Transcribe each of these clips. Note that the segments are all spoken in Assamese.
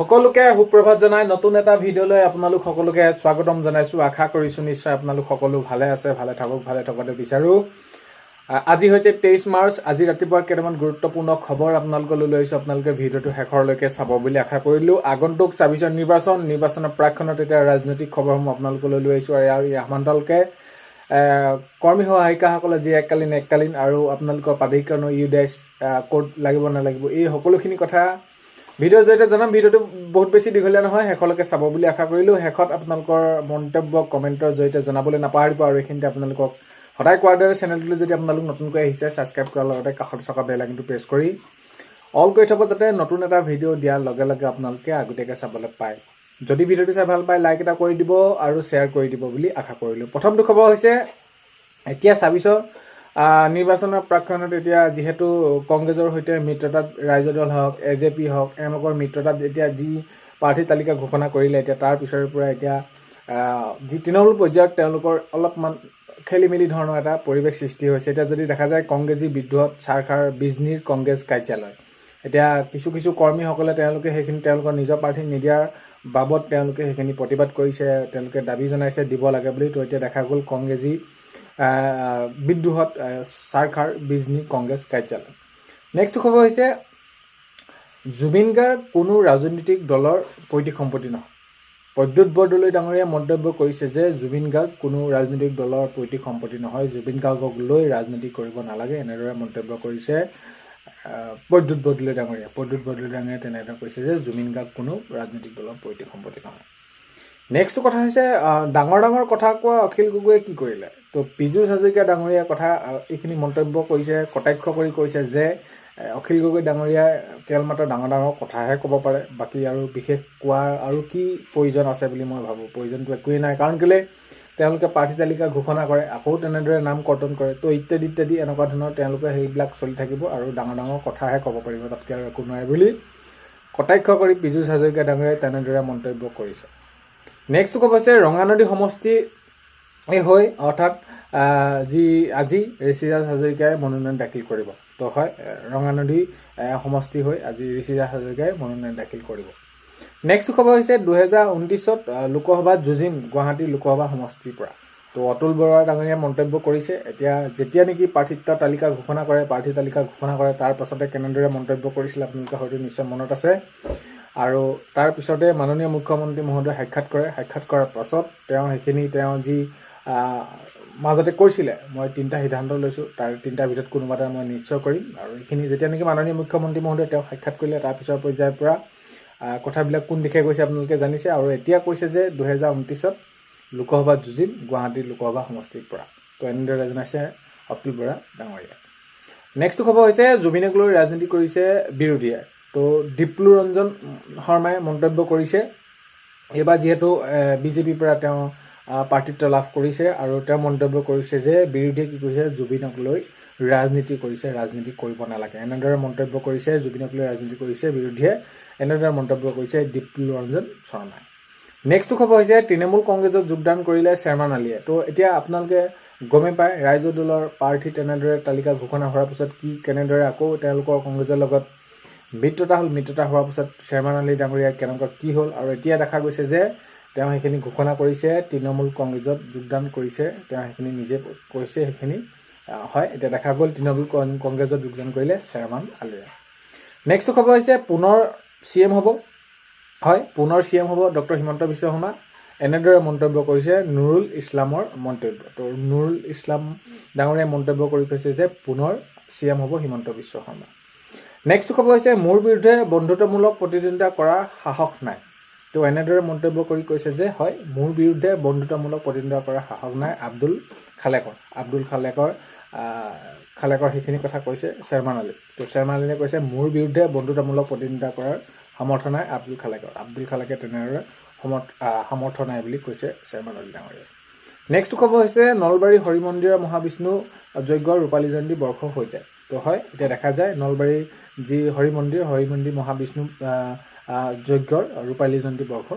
সকলোকে সুপ্ৰভাত জনাই নতুন এটা ভিডিঅ'লৈ আপোনালোক সকলোকে স্বাগতম জনাইছো। আশা কৰিছো নিশ্চয় আপোনালোক সকলো ভালে আছে, ভালে থাকতে বিচাৰো। আজি হৈছে 23 মাৰ্চ। আজি ৰাতিপুৱাৰ কেইটামান গুৰুত্বপূৰ্ণ খবৰ আপোনালোকলৈ লৈ আহিছো। আপোনালোকে ভিডিঅ'টো শেষৰলৈকে চাব বুলি আশা কৰিলো। আগন্তুক ২৬ নিৰ্বাচনৰ প্ৰাক্ষণত এতিয়া ৰাজনৈতিক খবৰসমূহ আপোনালোকলৈ লৈ আহিছো আৰু ইয়াৰ সমান্তৰালকে কৰ্মী সহায়িকাসকলে যি এককালীন আৰু আপোনালোকৰ প্ৰাধিকৰণৰ ইউডাইছ ক'ত লাগিব নালাগিব এই সকলোখিনি কথা ভিডিঅ'ৰ জৰিয়তে জনাম। ভিডিঅ'টো বহুত বেছি দীঘলীয়া নহয়, শেষলৈকে চাব বুলি আশা কৰিলোঁ। শেষত আপোনালোকৰ মন্তব্য কমেণ্টৰ জৰিয়তে জনাবলৈ নাপাহৰিব। আৰু এইখিনিতে আপোনালোকক সদায় কোৱাৰ দৰে চেনেলটোলৈ যদি আপোনালোক নতুনকৈ আহিছে ছাবস্ক্ৰাইব কৰাৰ লগতে কাষত থকা বেল আইকনটো প্ৰেছ কৰি অল কৰি থ'ব, যাতে নতুন এটা ভিডিঅ' দিয়াৰ লগে লগে আপোনালোকে আগতীয়াকৈ চাবলৈ পায়। যদি ভিডিঅ'টো চাই ভাল পায় লাইক এটা কৰি দিব আৰু শ্বেয়াৰ কৰি দিব বুলি আশা কৰিলোঁ। প্ৰথমটো খবৰ হৈছে এতিয়া ২৬ নিৰ্বাচনৰ প্ৰাক্ষণত এতিয়া যিহেতু কংগ্ৰেছৰ সৈতে মিত্ৰতাত ৰাইজৰ দল হওক, AJP হওক, এওঁলোকৰ মিত্ৰতাত এতিয়া যি প্ৰাৰ্থী তালিকা ঘোষণা কৰিলে, এতিয়া তাৰ পিছৰে পৰা এতিয়া যি তৃণমূল পৰ্যায়ত তেওঁলোকৰ অলপমান খেলি মেলি ধৰণৰ এটা পৰিৱেশ সৃষ্টি হৈছে। এতিয়া যদি দেখা যায় কংগ্ৰেছী বিদ্ৰোহত চাৰখাৰ বিজনীৰ কংগ্ৰেছ কাৰ্যালয়, এতিয়া কিছু কৰ্মীসকলে তেওঁলোকে সেইখিনি তেওঁলোকৰ নিজৰ প্ৰাৰ্থী নিদিয়াৰ বাবদ তেওঁলোকে সেইখিনি প্ৰতিবাদ কৰিছে, তেওঁলোকে দাবী জনাইছে দিব লাগে বুলি। তো এতিয়া দেখা গ'ল কংগ্ৰেছী বিদ্ৰোহত চাৰখাৰ বিজনী কংগ্ৰেছ কাৰ্যালয়। নেক্সট খবৰ হৈছে জুবিন গাৰ্গ কোনো ৰাজনৈতিক দলৰ পৈতৃক সম্পত্তি নহয়। প্ৰদ্যুৎ বৰদলৈ ডাঙৰীয়াই মন্তব্য কৰিছে যে জুবিন গাৰ্গ কোনো ৰাজনৈতিক দলৰ পৈতৃক সম্পত্তি নহয়, জুবিন গাৰ্গক লৈ ৰাজনীতি কৰিব নালাগে, এনেদৰে মন্তব্য কৰিছে প্ৰদ্যুৎ বৰদলৈ ডাঙৰীয়া। প্ৰদ্যুৎ বৰদলৈ ডাঙৰীয়াই তেনেদৰে কৈছে যে জুবিন গাৰ্গ কোনো ৰাজনৈতিক দলৰ পৈতৃক সম্পত্তি নহয়। নেক্সট কথা হৈছে ডাঙৰ কথা কোৱা অখিল গগৈয়ে কি কৰিলে। তো পীযুষ হাজৰিকা ডাঙৰীয়াৰ কথা এইখিনি মন্তব্য কৰিছে, কটাক্ষ কৰি কৈছে যে অখিল গগৈ ডাঙৰীয়াই কেৱল মাত্ৰ ডাঙৰ কথাহে ক'ব পাৰে, বাকী আৰু বিশেষ কোৱাৰ আৰু কি প্ৰয়োজন আছে বুলি মই ভাবোঁ। প্ৰয়োজনটো একোৱেই নাই, কাৰণ কেলৈ তেওঁলোকে প্ৰাৰ্থী তালিকা ঘোষণা কৰে, আকৌ তেনেদৰে নাম কৰ্তন কৰে, তো ইত্যাদি এনেকুৱা ধৰণৰ তেওঁলোকে সেইবিলাক চলি থাকিব আৰু ডাঙৰ কথাহে ক'ব পাৰিব, তাতকৈ আৰু একো নাই বুলি কটাক্ষ কৰি পীযুষ হাজৰিকা ডাঙৰীয়াই তেনেদৰে মন্তব্য কৰিছে। নেক্সট ক'ব হৈছে ৰঙানদী সমষ্টি হৈ অৰ্থাৎ যি আজি ঋষিৰাজ হাজৰিকাই মনোনয়ন দাখিল কৰিব। তো হয়, ৰঙানদী সমষ্টি হৈ আজি ঋষিৰাজ হাজৰিকাই মনোনয়ন দাখিল কৰিব। নেক্সট খবৰ হৈছে 2029 লোকসভাত যুঁজিম গুৱাহাটী লোকসভা সমষ্টিৰ পৰা। তো অতুল বৰা ডাঙৰীয়াই মন্তব্য কৰিছে, এতিয়া যেতিয়া নেকি প্ৰাৰ্থী তালিকা ঘোষণা কৰে তাৰ পাছতে কেনেদৰে মন্তব্য কৰিছিল আপোনালোকে হয়তো নিশ্চয় মনত আছে। আৰু তাৰ পিছতে মাননীয় মুখ্যমন্ত্ৰী মহোদয়ে সাক্ষাৎ কৰাৰ পাছত তেওঁ যি মাজতে কৈছিলে মই 3টা সিদ্ধান্ত লৈছোঁ, তাৰ 3টাৰ ভিতৰত কোনোবা এটা মই নিশ্চয় কৰিম। আৰু এইখিনি যেতিয়া নেকি মাননীয় মুখ্যমন্ত্ৰী মহোদয়ে তেওঁ সাক্ষাৎ কৰিলে তাৰ পিছৰ পৰ্যায়ৰ পৰা কথাবিলাক কোন দিশে গৈছে আপোনালোকে জানিছে। আৰু এতিয়া কৈছে যে 2029 লোকসভাত যুঁজিম গুৱাহাটী লোকসভা সমষ্টিৰ পৰা। তো এনেদৰে জনাইছে অতুল বৰা ডাঙৰীয়া। নেক্সট খবৰ হৈছে জুবিনক লৈ ৰাজনীতি কৰিছে বিৰোধীয়ে। তো ডিপ্লু ৰঞ্জন শৰ্মাই মন্তব্য কৰিছে, এইবাৰ যিহেতু বিজেপিৰ পৰা তেওঁ প্ৰাৰ্থিত্ব লাভ কৰিছে আৰু তেওঁ মন্তব্য কৰিছে যে বিৰোধীয়ে কি কৰিছে, জুবিনক লৈ ৰাজনীতি কৰিছে, ৰাজনীতি কৰিব নালাগে, এনেদৰে মন্তব্য কৰিছে। জুবিনক লৈ ৰাজনীতি কৰিছে বিৰোধীয়ে, এনেদৰে মন্তব্য কৰিছে ডিপ্লু ৰঞ্জন শৰ্মাই। নেক্সট খবৰ হৈছে তৃণমূল কংগ্ৰেছত যোগদান কৰিলে শ্বেৰমান আলীয়ে। তো এতিয়া আপোনালোকে গমেই পায় ৰাইজৰ দলৰ প্ৰাৰ্থী তেনেদৰে তালিকা ঘোষণা হোৱাৰ পিছত কেনেদৰে আকৌ তেওঁলোকৰ কংগ্ৰেছৰ লগত মিত্ৰতা হোৱাৰ পিছত শ্বেৰমান আলী ডাঙৰীয়াৰ কেনেকুৱা কি হ'ল। আৰু এতিয়া দেখা গৈছে যে তেওঁ সেইখিনি ঘোষণা কৰিছে, তৃণমূল কংগ্ৰেছত যোগদান কৰিছে, তেওঁ সেইখিনি নিজে কৈছে, সেইখিনি হয়। এতিয়া দেখা গ'ল তৃণমূল কংগ্ৰেছত যোগদান কৰিলে শ্বেৰমান আলীয়ে। নেক্সট খবৰ হৈছে পুনৰ CM হ'ব। হয়, পুনৰ CM হ'ব ডক্টৰ হিমন্ত বিশ্ব শৰ্মা, এনেদৰে মন্তব্য কৰিছে নুৰুল ইছলামৰ মন্তব্য। তো নুৰুল ইছলাম ডাঙৰীয়াই মন্তব্য কৰি কৈছে যে পুনৰ CM হ'ব হিমন্ত বিশ্ব শৰ্মা। নেক্সট খবৰ হৈছে মোৰ বিৰুদ্ধে বন্ধুত্বমূলক প্ৰতিদ্বন্দ্বিতা কৰাৰ সাহস নাই। তো এনেদৰে মন্তব্য কৰি কৈছে যে হয়, মোৰ বিৰুদ্ধে বন্ধুত্বমূলক প্ৰতিদ্বন্দ্বিতা কৰাৰ সাহস নাই আব্দুল খালেকৰ সেইখিনি কথা কৈছে শ্বেৰমান আলী। তো শ্বেৰমান আলীয়ে কৈছে মোৰ বিৰুদ্ধে বন্ধুত্বমূলক প্ৰতিদ্বন্দ্বিতা কৰাৰ সামৰ্থ্য নাই আব্দুল খালেকে তেনেদৰে সামৰ্থ্য নাই বুলি কৈছে শ্বেৰমান আলী ডাঙৰীয়াই। নেক্সট খবৰ হৈছে নলবাৰী হৰি মন্দিৰৰ মহাবিষ্ণু যজ্ঞৰ ৰূপালী জয়ন্তী বৰ্ষ হৈ যায়। তো হয়, এতিয়া দেখা যায় নলবাৰী যি হৰি মন্দিৰ মহাবিষ্ণু যজ্ঞৰ ৰূপালী জয়ন্তী বৰ্ষ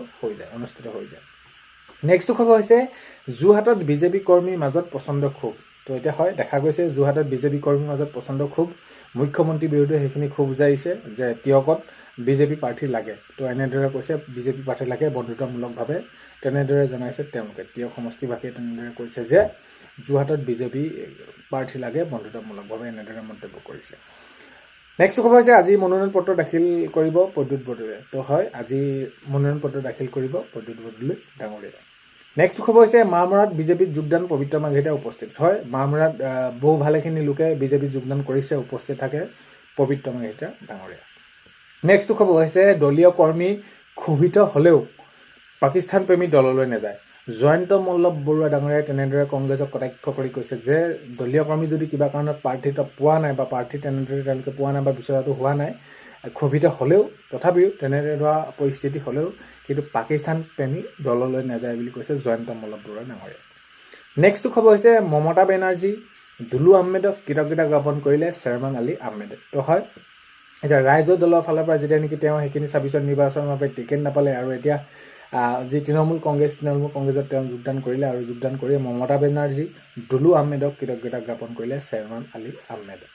অনুষ্ঠিত হৈ যায়। নেক্সট খবৰ হৈছে যোৰহাটত বিজেপি কৰ্মীৰ মাজত প্ৰচণ্ড ক্ষোভ। তো এতিয়া হয়, দেখা গৈছে যোৰহাটত বিজেপি কৰ্মীৰ মাজত প্ৰচণ্ড ক্ষোভ। মুখ্যমন্ত্ৰীৰ বিৰুদ্ধে সেইখিনি ক্ষোভ জাৰিছে যে টিয়কত বিজেপি প্ৰাৰ্থী লাগে। তো এনেদৰে কৈছে বিজেপি প্ৰাৰ্থী লাগে বন্ধুত্বমূলকভাৱে, তেনেদৰে জনাইছে তেওঁলোকে। টিয়ক সমষ্টিবাসীয়ে তেনেদৰে কৈছে যে যোৰহাটত বিজেপি প্ৰাৰ্থী লাগে বন্ধুত্বমূলকভাৱে, এনেদৰে মন্তব্য কৰিছে। নেক্সট খবৰ হৈছে আজি মনোনয়ন পত্ৰ দাখিল কৰিব প্ৰদ্যুৎ বৰদলৈয়ে। তো হয়, আজি মনোনয়ন পত্ৰ দাখিল কৰিব প্ৰদ্যুৎ বৰদলৈ ডাঙৰীয়াই। নেক্সট খবৰ হৈছে মামৰাত বিজেপিত যোগদান পবিত্ৰ মাৰ্ঘেৰিটা উপস্থিত। হয়, মামৰাত বহু ভালেখিনি লোকে বিজেপিত যোগদান কৰিছে, উপস্থিত থাকে পবিত্ৰ মাৰ্ঘেৰিটা ডাঙৰীয়া। নেক্সট খবৰ হৈছে দলীয় কৰ্মী ক্ষোভিত হ'লেও পাকিস্তান প্ৰেমী দললৈ নাযায়। জয়ন্ত মল্লভ বৰুৱা ডাঙৰীয়াই তেনেদৰে কংগ্ৰেছক কটাক্ষ কৰি কৈছে যে দলীয় কৰ্মী যদি কিবা কাৰণত প্ৰাৰ্থিত্ব পোৱা নাই বা প্ৰাৰ্থী তেনেদৰে তেওঁলোকে পোৱা নাই বা বিচৰাটো হোৱা নাই, ক্ষোভিত হ'লেও তথাপিও তেনেদৰে পৰিস্থিতি হ'লেও কিন্তু পাকিস্তান প্ৰেমী দললৈ নাযায় বুলি কৈছে জয়ন্ত মল্লভ বৰুৱা ডাঙৰীয়াই। নেক্সট খবৰ হৈছে মমতা বেনাৰ্জী দুলু আহমেদক কৃতজ্ঞতা জ্ঞাপন কৰিলে শ্বেৰমান আলী আহমেদে। তো হয়, এতিয়া ৰাইজৰ দলৰ ফালৰ পৰা যেতিয়া নেকি তেওঁ সেইখিনি 26 নিৰ্বাচনৰ বাবে টিকেট নাপালে আৰু এতিয়া যি তৃণমূল কংগ্ৰেছত তেওঁ যোগদান কৰিলে আৰু যোগদান কৰি মমতা বেনাৰ্জী দুলু আহমেদক কৃতজ্ঞতা জ্ঞাপন কৰিলে শ্বেৰমান আলী আহমেদে।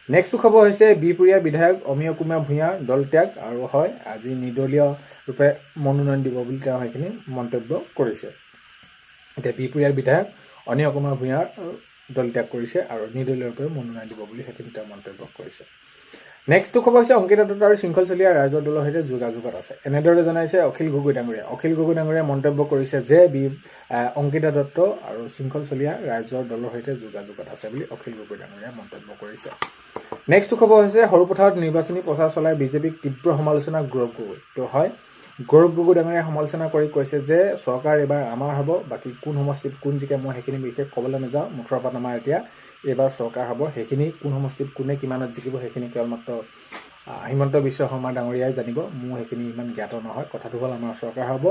নেক্সট খবৰ হৈছে বিহপুৰীয়া বিধায়ক অমীয় কুমাৰ ভূঞাৰ দল ত্যাগ, আৰু হয় আজি নিৰ্দলীয় ৰূপে মনোনয়ন দিব বুলি তেওঁ সেইখিনি মন্তব্য কৰিছে। এতিয়া বিহপুৰীয়াৰ বিধায়ক অমীয় কুমাৰ ভূঞাৰ দল ত্যাগ কৰিছে আৰু নিৰ্দলীয় ৰূপে মনোনয়ন দিব বুলি সেইখিনি তেওঁ মন্তব্য কৰিছে। নেক্সট খবৰ হৈছে অংকিতা দত্ত আৰু শৃংখল চলিহা ৰাইজৰ দলৰ সৈতে যোগাযোগত আছে, এনেদৰে জনাইছে অখিল গগৈ ডাঙৰীয়া। অখিল গগৈ ডাঙৰীয়াই মন্তব্য কৰিছে যে অংকিতা দত্ত আৰু শৃংখল চলিহা ৰাইজৰ দলৰ সৈতে যোগাযোগত আছে বুলি অখিল গগৈ ডাঙৰীয়াই মন্তব্য কৰিছে। নেক্সট খবৰ হৈছে সৰুপথাৰত নিৰ্বাচনী প্ৰচাৰ চলাই বিজেপিক তীব্ৰ সমালোচনা গৌৰৱ গগৈ। তো হয়, গৌৰৱ গগৈ ডাঙৰীয়াই সমালোচনা কৰি কৈছে যে চৰকাৰ এইবাৰ আমাৰ হ'ব, বাকী কোন সমষ্টিত কোন জিকে মই সেইখিনি বিশেষ ক'বলৈ নাযাওঁ, মুঠৰ ওপৰত আমাৰ এতিয়া এইবাৰ চৰকাৰ হ'ব, সেইখিনি কোন সমষ্টিত কোনে কিমানত জিকিব সেইখিনি কেৱল মাত্ৰ হিমন্ত বিশ্ব শৰ্মা ডাঙৰীয়াই জানিব, মোৰ সেইখিনি ইমান জ্ঞাত নহয়। কথাটো হ'ল আমাৰ চৰকাৰ হ'ব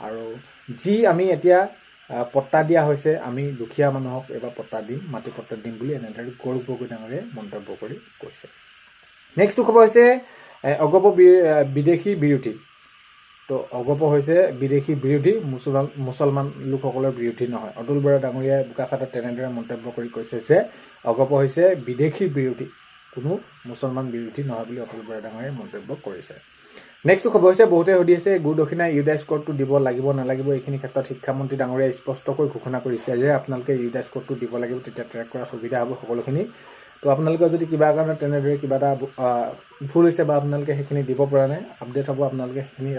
আৰু যি আমি এতিয়া পট্টা দিয়া হৈছে, আমি দুখীয়া মানুহক এইবাৰ পট্টা দিম, মাটি পট্টা দিম বুলি এনেদৰে গৌৰৱ গগৈ ডাঙৰীয়াই মন্তব্য কৰি কৈছে। নেক্সট খবৰ হৈছে অগপ বিদেশী বিৰোধী। তো অগপ হৈছে বিদেশী বিৰোধী, মুছলমান লোকসকলৰ বিৰোধী নহয়। অতুল বৰা ডাঙৰীয়াই বোকাখাতত তেনেদৰে মন্তব্য কৰি কৈছে যে অগপ হৈছে বিদেশী বিৰোধী, কোনো মুছলমান বিৰোধী নহয় বুলি অতুল বৰা ডাঙৰীয়াই মন্তব্য কৰিছে। নেক্সট খবৰ হৈছে বহুতে সুধি আছে গুৰু দক্ষিণা ইউডাইচ কোডটো দিব লাগিব নালাগিব। এইখিনি ক্ষেত্ৰত শিক্ষামন্ত্ৰী ডাঙৰীয়াই স্পষ্টকৈ ঘোষণা কৰিছে যে আপোনালোকে ইউডাইচ কোডটো দিব লাগিব, তেতিয়া ট্ৰেক কৰাৰ সুবিধা হ'ব সকলোখিনি। তো আপোনালোকে যদি কিবা কাৰণত তেনেদৰে কিবা এটা ভুল হৈছে বা আপোনালোকে সেইখিনি দিব পৰা নাই, আপডেট হ'ব, আপোনালোকে সেইখিনি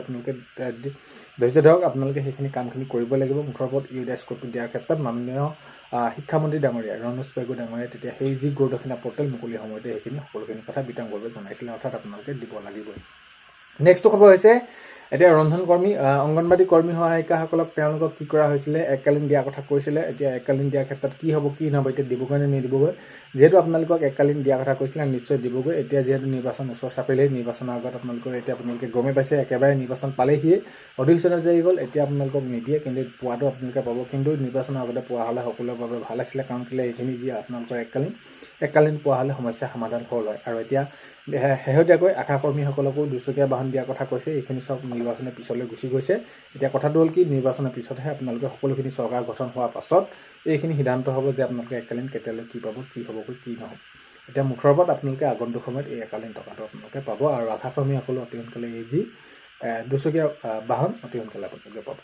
ধৈৰ্য ধৰক, আপোনালোকে সেইখিনি কামখিনি কৰিব লাগিব। মুঠৰ ওপৰত ইউডাইচ কোডটো দিয়াৰ ক্ষেত্ৰত মাননীয় শিক্ষামন্ত্ৰী ডাঙৰীয়া ৰণোজ পেগু ডাঙৰীয়াই তেতিয়া সেই যি গুৰু দক্ষিণা পৰ্টেল মুকলি সময়তে সেইখিনি সকলোখিনি কথা বিতংভাৱে জনাইছিলে, অৰ্থাৎ আপোনালোকে দিব লাগিবই। নেক্সট খবৰ হৈছে এতিয়া ৰন্ধন কৰ্মী অংগনবাড়ী কৰ্মী সহায়িকাসকলক তেওঁলোকক কি কৰা হৈছিলে, এককালীন দিয়াৰ কথা কৈছিলে। এতিয়া এককালীন দিয়াৰ ক্ষেত্ৰত কি হ'ব কি নহ'ব, এতিয়া দিবগৈ নে নিদিবগৈ। যিহেতু আপোনালোকক এককালীন দিয়াৰ কথা কৈছিলে নিশ্চয় দিবগৈ। এতিয়া যিহেতু নিৰ্বাচন ওচৰ চাপিলেই, নিৰ্বাচনৰ আগত আপোনালোকে গমেই পাইছে একেবাৰে নিৰ্বাচন পালেহিয়ে, অধিসূচনা জাৰি হ'ল, এতিয়া আপোনালোকক নিদিয়ে, কিন্তু পোৱাটো আপোনালোকে পাব। কিন্তু নিৰ্বাচনৰ আগতে পোৱা হ'লে সকলোৰে বাবে ভাল আছিলে, কাৰণ কেলৈ এইখিনি যি আপোনালোকৰ এককালীন পোৱা হ'লে সমস্যা সমাধান হ'ল হয়। আৰু এতিয়া শেহতীয়াকৈ আশা কৰ্মীসকলকো দুচকীয়া বাহন দিয়াৰ কথা কৈছে, এইখিনি চব নিৰ্বাচনৰ পিছলৈ গুচি গৈছে। এতিয়া কথাটো হ'ল কি, নিৰ্বাচনৰ পিছতহে আপোনালোকে সকলোখিনি চৰকাৰ গঠন হোৱাৰ পাছত এইখিনি সিদ্ধান্ত হ'ব যে আপোনালোকে এককালীন কেতিয়ালৈ কি পাব, কি হ'বগৈ কি নহ'ব। এতিয়া মুঠৰ ওপৰত আপোনালোকে আগন্তুক সময়ত এই এককালীন টকাটো আপোনালোকে পাব, আৰু আশা কৰ্মীসকলো অতি সোনকালে এই যি দুচকীয়া বাহন অতি সোনকালে আপোনালোকে পাব।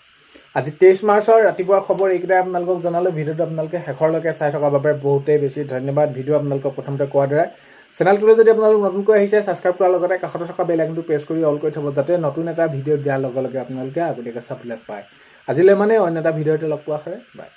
আজি 23 মাৰ্চৰ ৰাতিপুৱা খবৰ এইকেইটাই আপোনালোকক জনালোঁ। ভিডিঅ'টো আপোনালোকে শেষৰলৈকে চাই থকাৰ বাবে বহুতেই বেছি ধন্যবাদ। ভিডিঅ' আপোনালোকক প্ৰথমতে কোৱাৰ দৰে চেনেলটোলৈ যদি আপোনালোক নতুনকৈ আহিছে ছাবস্ক্ৰাইব কৰাৰ লগতে কাষতে থকা বেল আইকনটো প্ৰেছ কৰি অল কৰি থ'ব, যাতে নতুন এটা ভিডিঅ' দিয়াৰ লগে লগে আপোনালোকে আগতীয়াকৈ চাবলৈ পায়। আজিলৈ মানে অন্য এটা ভিডিঅ'তে লগ পোৱা হয়। বাই।